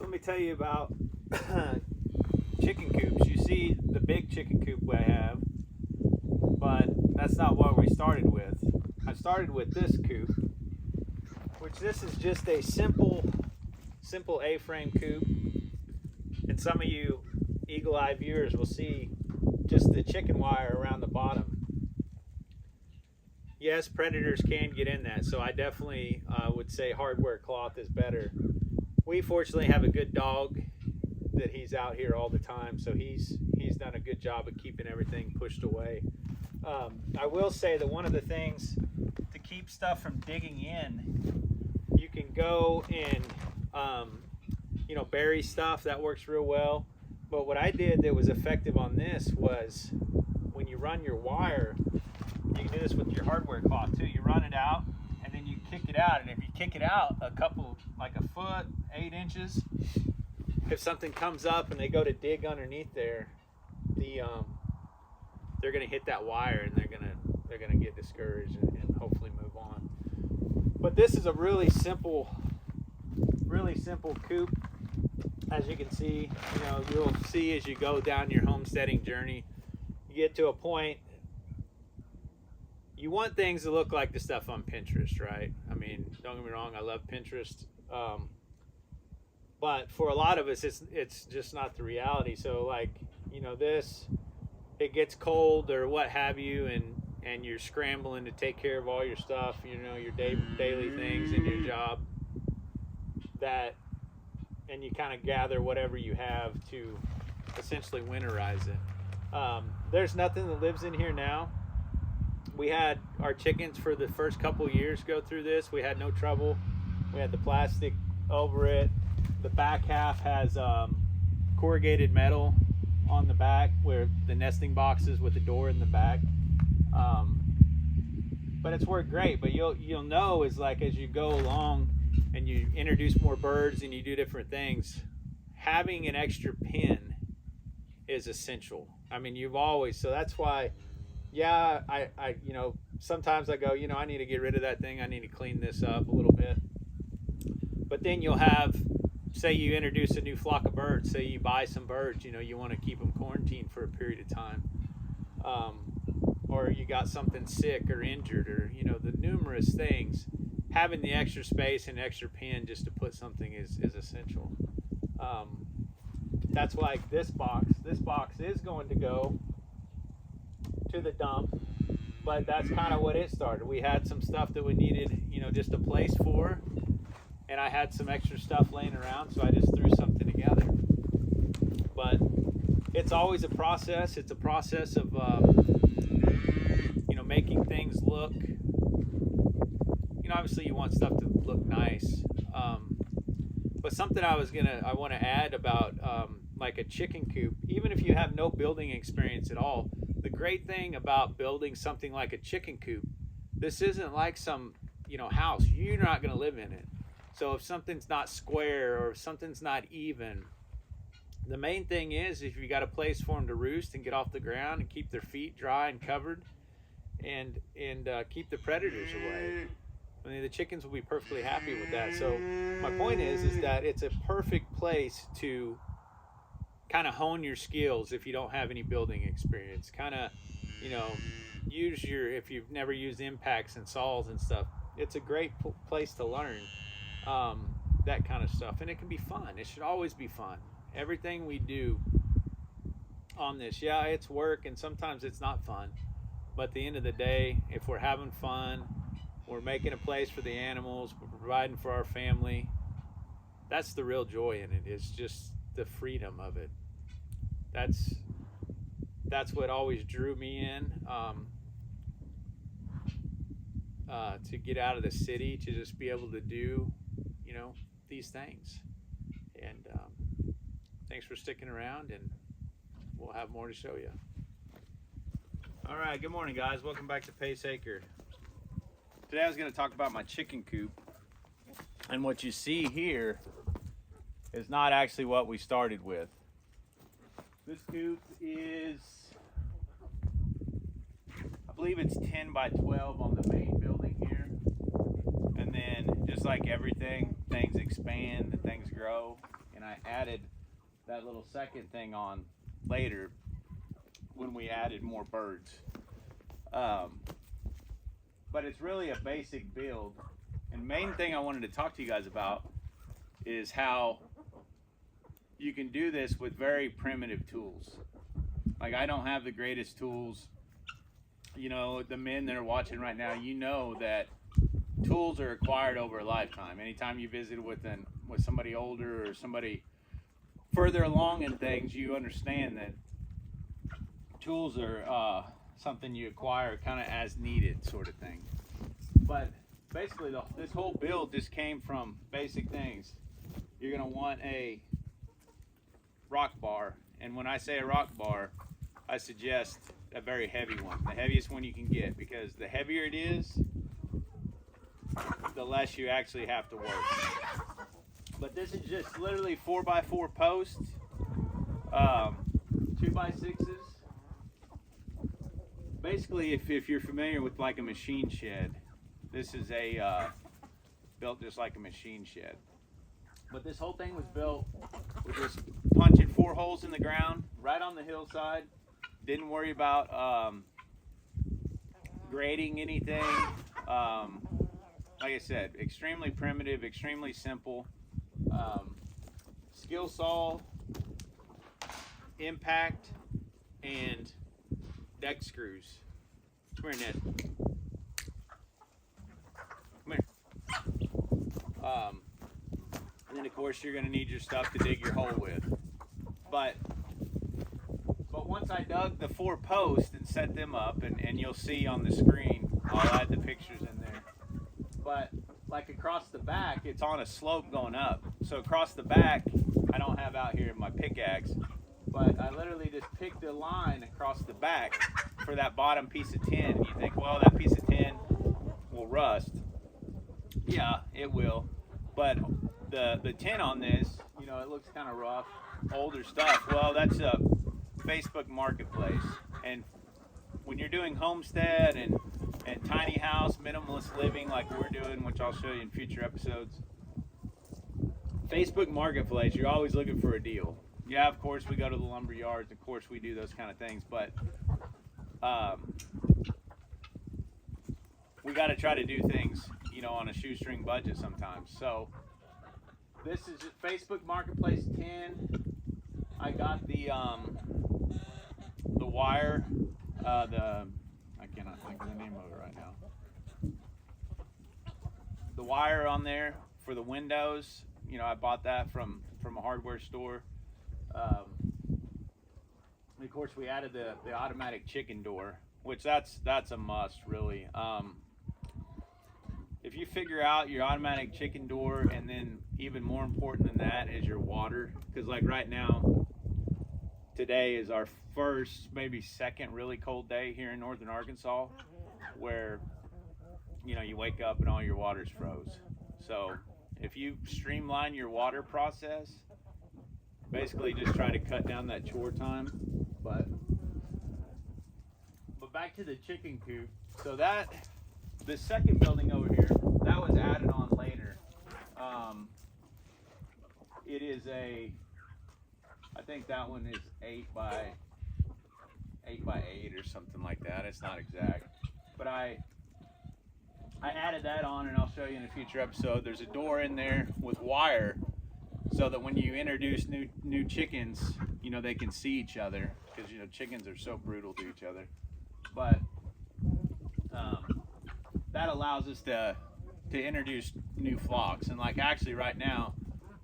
let me tell you about chicken coops. You see the big chicken coop I have, but that's not what we started with. I started with this coop, which this is just a simple A-frame coop. And some of you eagle-eye viewers will see just the chicken wire around the bottom. Yes, predators can get in that, so I definitely would say hardware cloth is better. We fortunately have a good dog that he's out here all the time, so he's done a good job of keeping everything pushed away. I will say that one of the things to keep stuff from digging in, you can go and bury stuff. That works real well. But what I did that was effective on this was when you run your wire, you can do this with your hardware cloth too. You run it out and then you kick it out, and if you kick it out a couple, like a foot, 8 inches, if something comes up and they go to dig underneath there, they're gonna hit that wire and they're gonna get discouraged and hopefully move on. But this is a really simple coop. As you can see, you'll see as you go down your homesteading journey, you get to a point. You want things to look like the stuff on Pinterest, right? I mean, don't get me wrong, I love Pinterest. But for a lot of us, it's just not the reality. So like, this, it gets cold or what have you, and you're scrambling to take care of all your stuff, your daily things in your job, and you kind of gather whatever you have to essentially winterize it. There's nothing that lives in here now. We had our chickens for the first couple of years go through this. We had no trouble. We had the plastic over it. The back half has corrugated metal on the back where the nesting boxes with the door in the back. But it's worked great. But you'll know is like as you go along and you introduce more birds and you do different things, having an extra pen is essential. I mean, so that's why. Yeah, I sometimes I go, I need to get rid of that thing. I need to clean this up a little bit. But then you'll have, say you introduce a new flock of birds, say you buy some birds, you want to keep them quarantined for a period of time. Or you got something sick or injured or, the numerous things. Having the extra space and extra pen just to put something is essential. That's like this box. This box is going to go to the dump, but that's kind of what it started. We had some stuff that we needed, just a place for, and I had some extra stuff laying around, so I just threw something together. But it's always a process. It's a process of making things look, obviously you want stuff to look nice, but something I want to add about like a chicken coop, even if you have no building experience at all, the great thing about building something like a chicken coop, this isn't like some, house. You're not going to live in it. So if something's not square or if something's not even, the main thing is if you got a place for them to roost and get off the ground and keep their feet dry and covered and keep the predators away. I mean, the chickens will be perfectly happy with that. So my point is that it's a perfect place to kind of hone your skills if you don't have any building experience. Kind of, use if you've never used impacts and saws and stuff, it's a great place to learn that kind of stuff. And it can be fun. It should always be fun. Everything we do on this, yeah, it's work and sometimes it's not fun. But at the end of the day, if we're having fun, we're making a place for the animals, we're providing for our family, that's the real joy in it. It's just the freedom of it. That's what always drew me in, to get out of the city, to just be able to do these things. And thanks for sticking around, and we'll have more to show you. All right, good morning guys, welcome back to Pace Acre. Today I was going to talk about my chicken coop, and what you see here is not actually what we started with. This coop is, I believe it's 10 by 12 on the main building here. And then just like everything, things expand and things grow. and I added that little second thing on later when we added more birds. But it's really a basic build. And main thing I wanted to talk to you guys about is how you can do this with very primitive tools. Like, I don't have the greatest tools. You know, the men that are watching right now, you know that tools are acquired over a lifetime. Anytime you visit with somebody older or somebody further along in things, you understand that tools are something you acquire kind of as needed, sort of thing. But basically, this whole build just came from basic things. You're going to want a rock bar, and when I say a rock bar, I suggest a very heavy one, the heaviest one you can get, because the heavier it is, the less you actually have to work. But this is just literally 4x4 posts, 2x6s. Basically, if you're familiar with like a machine shed, this is built just like a machine shed. But this whole thing was built with just punching 4 holes in the ground right on the hillside. Didn't worry about grading anything. Like I said, extremely primitive, extremely simple. Skill saw, impact, and deck screws. Come here, Ned. Come here. And then of course you're going to need your stuff to dig your hole with. But once I dug the 4 posts and set them up, and you'll see on the screen, I'll add the pictures in there. But like across the back, it's on a slope going up. So across the back, I don't have out here my pickaxe, but I literally just picked a line across the back for that bottom piece of tin. And you think, well, that piece of tin will rust. Yeah, it will. But the tin on this, you know, it looks kind of rough, older stuff. Well, that's a Facebook Marketplace. And when you're doing homestead and tiny house, minimalist living like we're doing, which I'll show you in future episodes, Facebook Marketplace, you're always looking for a deal. Yeah, of course we go to the lumber yards, of course we do those kind of things, but we got to try to do things, you know, on a shoestring budget sometimes. So this is Facebook Marketplace 10. I got the wire, I cannot think of the name of it right now. The wire on there for the windows, you know, I bought that from a hardware store. And of course, we added the automatic chicken door, which that's a must, really. If you figure out your automatic chicken door, and then even more important than that is your water, because like right now, today is our first, maybe second really cold day here in northern Arkansas, where, you know, you wake up and all your water's froze. So if you streamline your water process, basically just try to cut down that chore time. But back to the chicken coop. So the second building over here, that was added on later. It is I think that one is 8 by 8 or something like that. It's not exact, but I added that on, and I'll show you in a future episode. There's a door in there with wire, so that when you introduce new chickens, you know, they can see each other, because, you know, chickens are so brutal to each other. But that allows us to introduce new flocks. And like actually right now,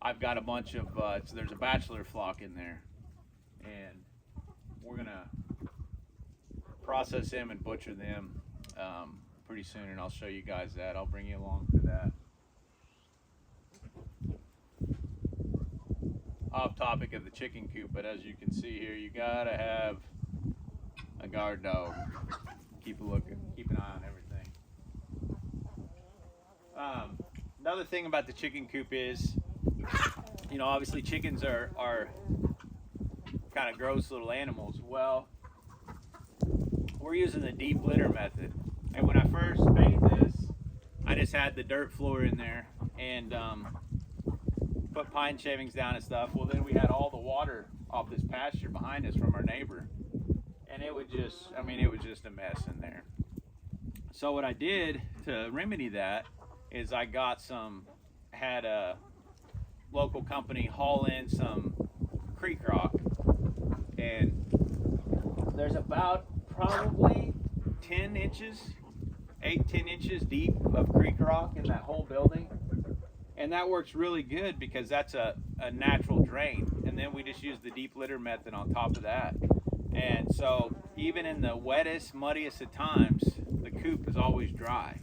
I've got a bunch of so there's a bachelor flock in there, and we're gonna process them and butcher them pretty soon, and I'll show you guys that. I'll bring you along for that. Off topic of the chicken coop, but as you can see here, you gotta have a guard dog. Keep an eye on everything. Another thing about the chicken coop is, you know, obviously chickens are kind of gross little animals. Well, we're using the deep litter method. And when I first made this, I just had the dirt floor in there, and put pine shavings down and stuff. Well, then we had all the water off this pasture behind us from our neighbor, and it would just, I mean, it was just a mess in there. So what I did to remedy that is I had a local company haul in some creek rock, and there's about probably 10 inches, 8-10 inches deep of creek rock in that whole building. And that works really good because that's a natural drain. And then we just use the deep litter method on top of that. And so even in the wettest, muddiest of times, the coop is always dry.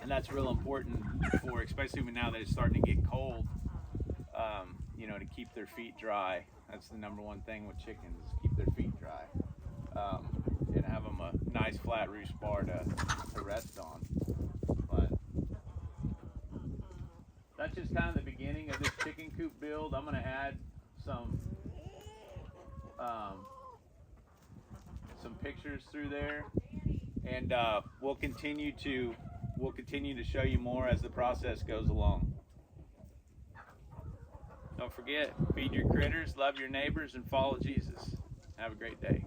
And that's real important for, especially now that it's starting to get cold, you know, to keep their feet dry. That's the number one thing with chickens, is keep their feet dry. And have them a nice flat roost bar to rest on. But that's just kind of the beginning of this chicken coop build. I'm going to add some pictures through there, and we'll continue to show you more as the process goes along. Don't forget, feed your critters, love your neighbors, and follow Jesus. Have a great day.